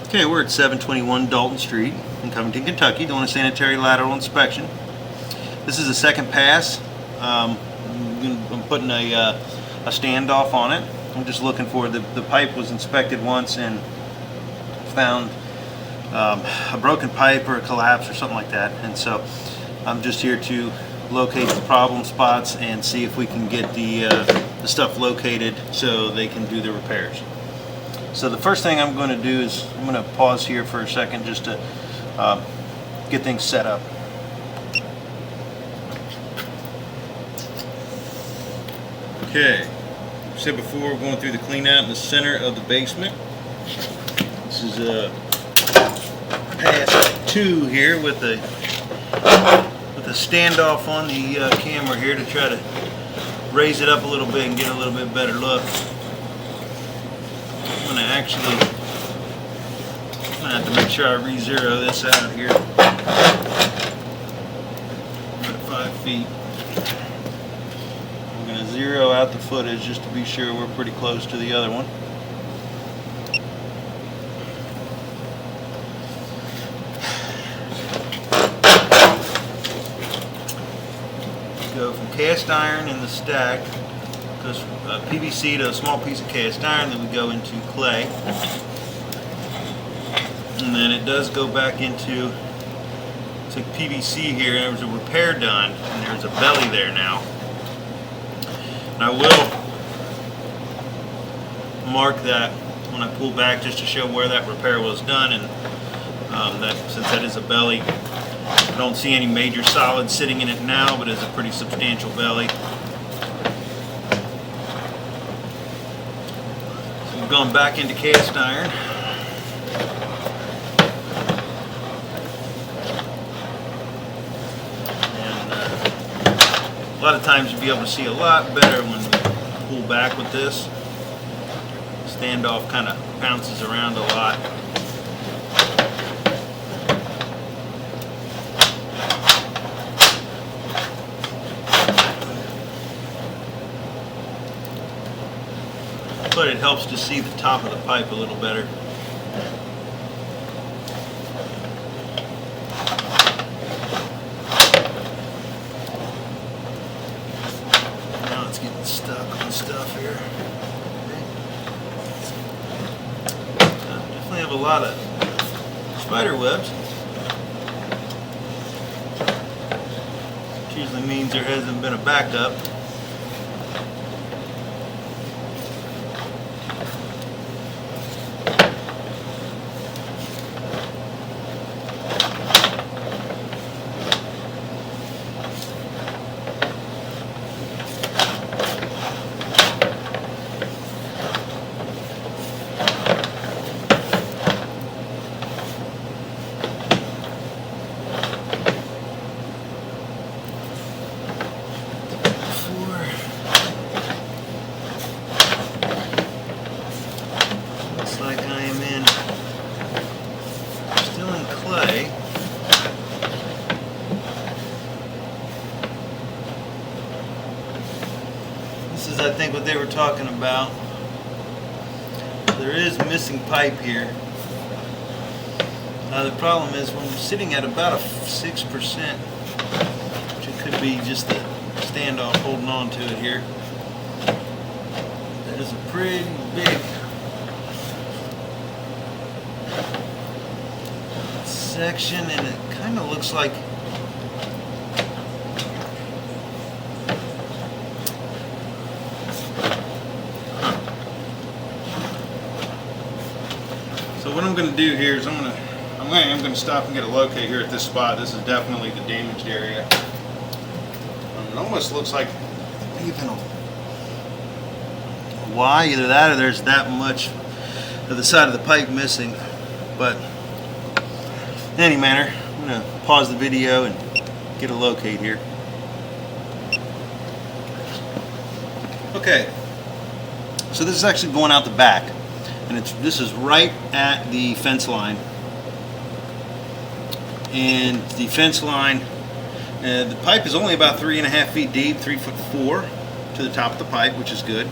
Okay, we're at 721 Dalton Street in Covington, Kentucky, doing a sanitary lateral inspection. This is the second pass. I'm putting a standoff on it. I'm just looking for the pipe was inspected once and found a broken pipe or a collapse or something like that, and so I'm just here to locate the problem spots and see if we can get the stuff located so they can do the repairs. So the first thing I'm going to do is I'm going to pause here for a second just to get things set up. Okay, like I said before, we're going through the clean out in the center of the basement. This is pass 2 here with a standoff on the camera here to try to raise it up a little bit and get a little bit better look. I'm going to have to make sure I re-zero this out here. I'm at 5 feet. I'm going to zero out the footage just to be sure we're pretty close to the other one. Go from cast iron in the stack, goes from PVC to a small piece of cast iron, then we go into clay, and then it does go back into, it's like PVC here, and there was a repair done, and there's a belly there now. And I will mark that when I pull back just to show where that repair was done, and that since that is a belly, I don't see any major solids sitting in it now, but it's a pretty substantial belly. So we've gone back into cast iron. And a lot of times you'll be able to see a lot better when we pull back with this. Standoff kind of bounces around a lot. But it helps to see the top of the pipe a little better. Now it's getting stuck on stuff here. Definitely have a lot of spider webs. Which usually means there hasn't been a backup. Like I am still in clay. This is, I think, what they were talking about. There is missing pipe here. The problem is when we're sitting at about a 6%, which it could be just the standoff holding on to it here. There's a pretty big section, and it kind of looks like So what I'm going to do here is I'm going to stop and get a locate here at this spot. This is definitely the damaged area. It almost looks like even a Y, either that or there's that much of the side of the pipe missing. But in any manner, I'm going to pause the video and get a locate here. Okay, so this is actually going out the back, and this is right at the fence line. And the fence line, the pipe is only about 3.5 feet deep, 3'4" to the top of the pipe, which is good.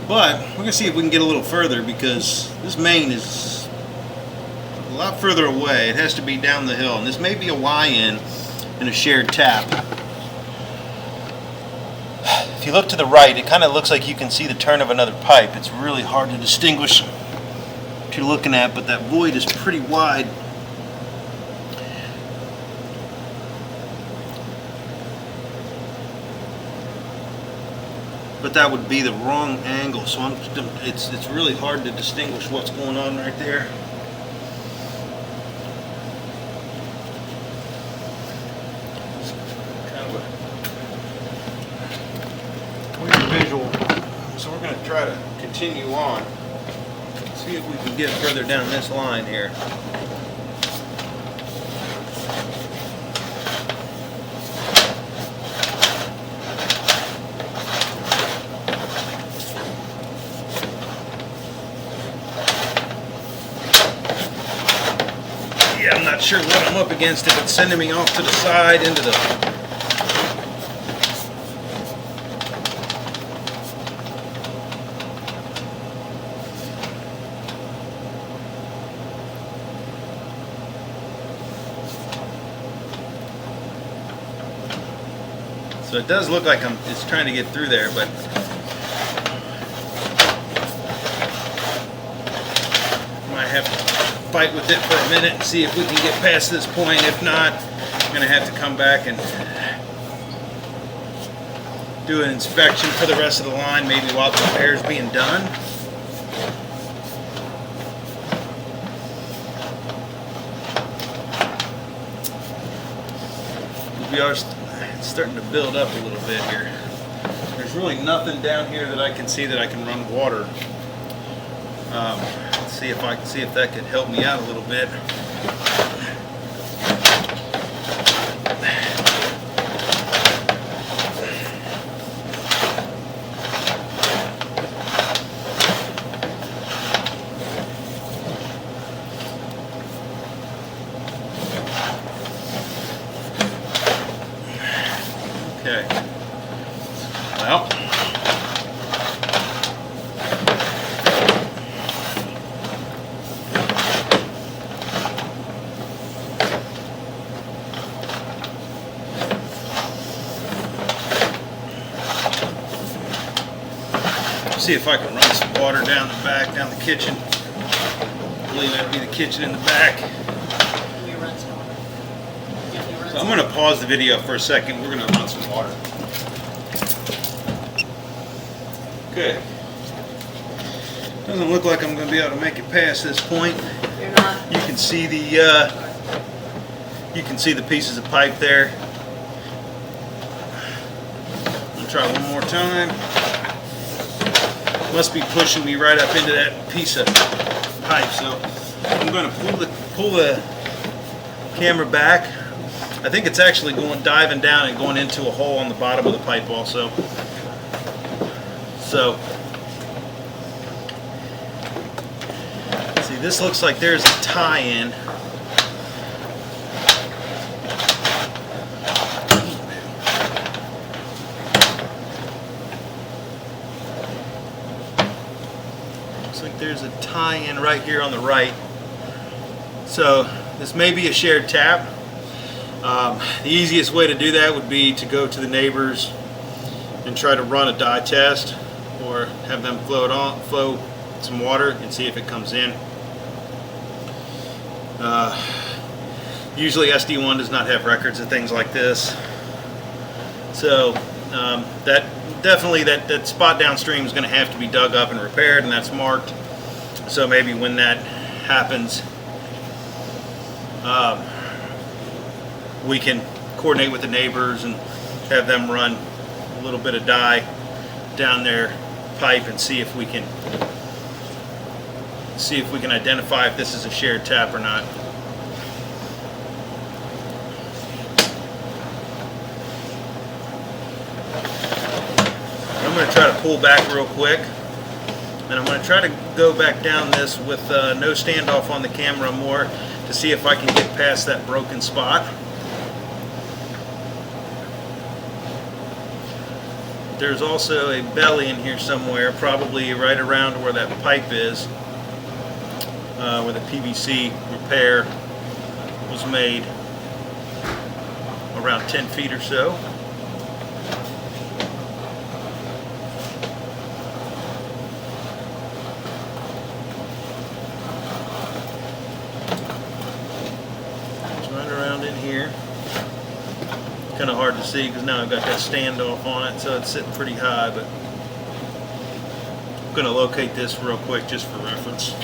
But we're going to see if we can get a little further, because this main is a lot further away. It has to be down the hill, and this may be a Y-in and a shared tap. If you look to the right, it kind of looks like you can see the turn of another pipe. It's really hard to distinguish what you're looking at, but that void is pretty wide. But that would be the wrong angle, so it's really hard to distinguish what's going on right there. Kind of a weird visual. So we're going to try to continue on. See if we can get further down this line here. Yeah, I'm not sure what I'm up against, if it's sending me off to the side into the... So it does look like it's trying to get through there, but I might have to fight with it for a minute and see if we can get past this point. If not, I'm going to have to come back and do an inspection for the rest of the line, maybe while the repair is being done. We are starting to build up a little bit here. There's really nothing down here that I can see that I can run water. Let's see if that could help me out a little bit. Okay. Well, see if I can run some water down the back, down the kitchen. I believe that'd be the kitchen in the back. So I'm going to pause the video for a second. We're going to run some water. Okay. Doesn't look like I'm going to be able to make it past this point. You're not. You can see the pieces of pipe there. I'm going to try one more time. Must be pushing me right up into that piece of pipe. So I'm going to pull the camera back. I think it's actually diving down and going into a hole on the bottom of the pipe also. So, see, this looks like there's a tie-in. Looks like there's a tie-in right here on the right. So, this may be a shared tap. The easiest way to do that would be to go to the neighbors and try to run a dye test, or have them flow some water and see if it comes in. Usually SD1 does not have records of things like this, so that spot downstream is going to have to be dug up and repaired, and that's marked. So maybe when that happens, we can coordinate with the neighbors and have them run a little bit of dye down their pipe and see if we can identify if this is a shared tap or not. I'm going to try to pull back real quick, and I'm going to try to go back down this with no standoff on the camera more, to see if I can get past that broken spot. There's also a belly in here somewhere, probably right around where that pipe is, where the PVC repair was made, around 10 feet or so. It's right around in here. Kind of hard to see because now I've got that standoff on it, so it's sitting pretty high, but I'm going to locate this real quick just for reference.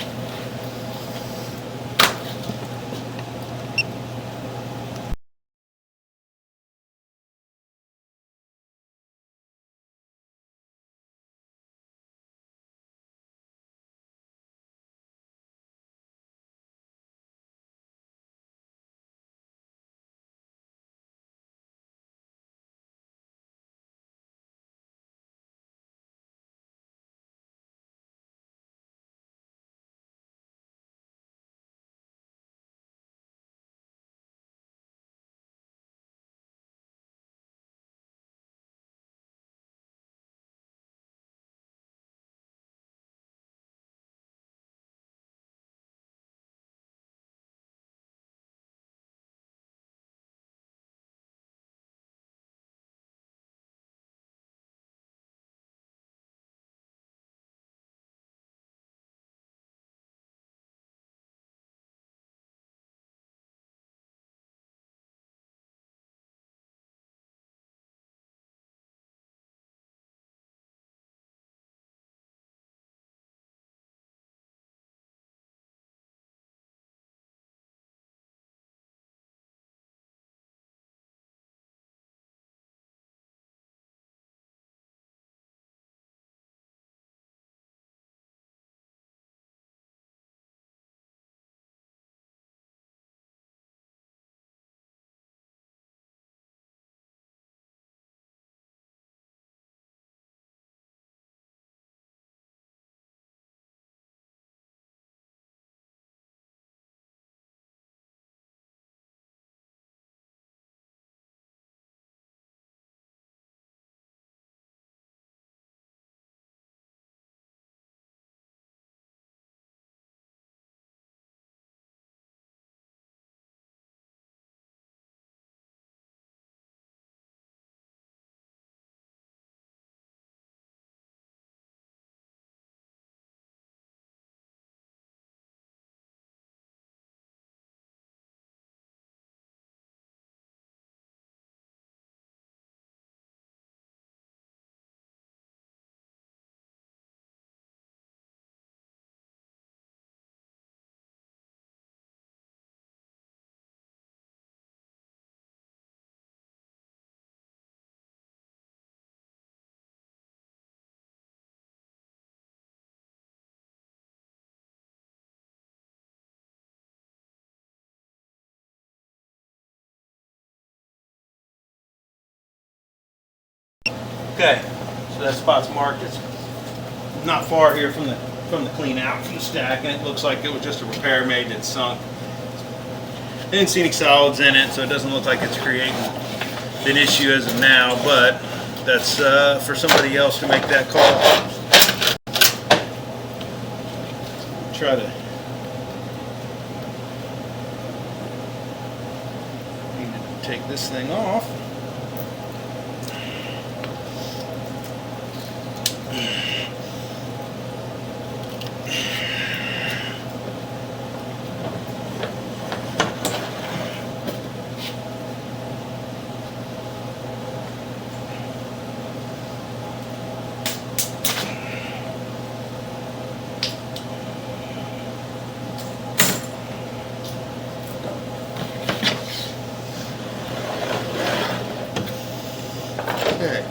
Okay, so that spot's marked. It's not far here from the clean out from the stack, and it looks like it was just a repair made that sunk. I didn't see any solids in it, so it doesn't look like it's creating an issue as of now, but that's for somebody else to make that call. Try to take this thing off. Okay.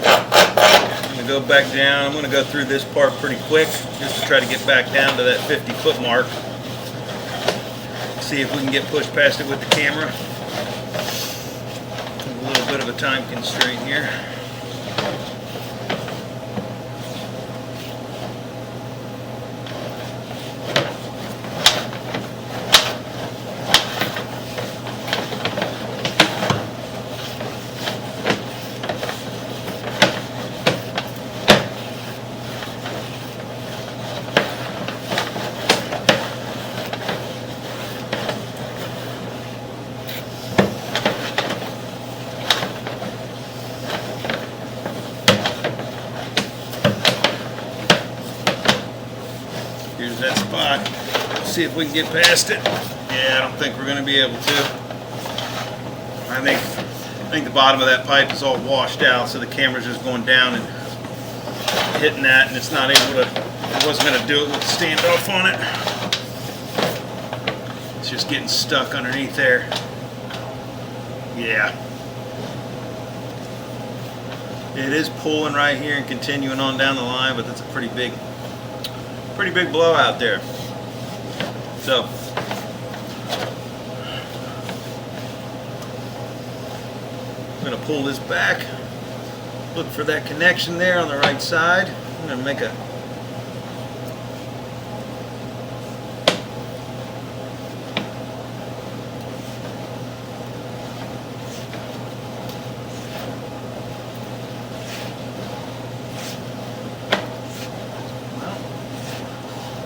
I'm going to go back down. I'm going to go through this part pretty quick just to try to get back down to that 50-foot mark. See if we can get pushed past it with the camera. A little bit of a time constraint here. spot. Let's see if we can get past it. Yeah, I don't think we're going to be able to. I think the bottom of that pipe is all washed out, so the camera's just going down and hitting that, and it's not able to, it wasn't going to do it with the standoff on it. It's just getting stuck underneath there. Yeah. It is pulling right here and continuing on down the line, but that's a pretty big blowout there. So I'm going to pull this back, look for that connection there on the right side. I'm going to make a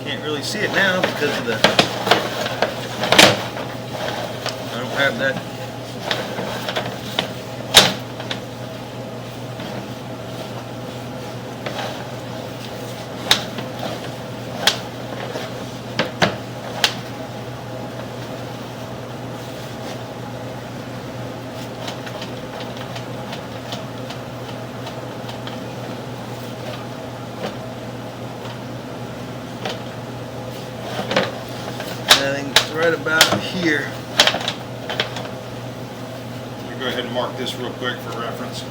can't really see it now because of the, I don't have that. I think it's right about here. Let me go ahead and mark this real quick for reference.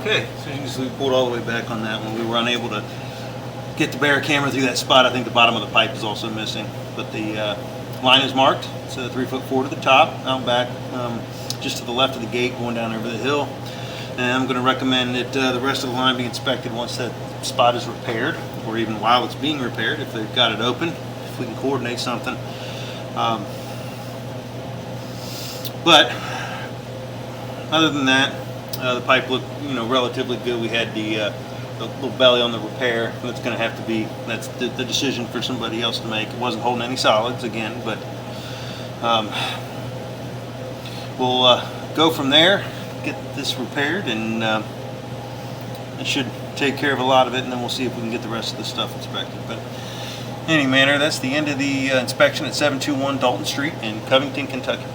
Okay, so you can see we pulled all the way back on that one. We were unable to get the bear camera through that spot. I think the bottom of the pipe is also missing, but the line is marked. It's 3'4" to the top, out back, just to the left of the gate, going down over the hill. And I'm going to recommend that the rest of the line be inspected once that spot is repaired, or even while it's being repaired, if they've got it open, if we can coordinate something. But other than that, the pipe looked, relatively good. We had the little belly on the repair. That's going to have to be, that's the decision for somebody else to make. It wasn't holding any solids again, but we'll go from there, get this repaired, and it should take care of a lot of it, and then we'll see if we can get the rest of the stuff inspected. But in any manner, that's the end of the inspection at 721 Dalton Street in Covington, Kentucky.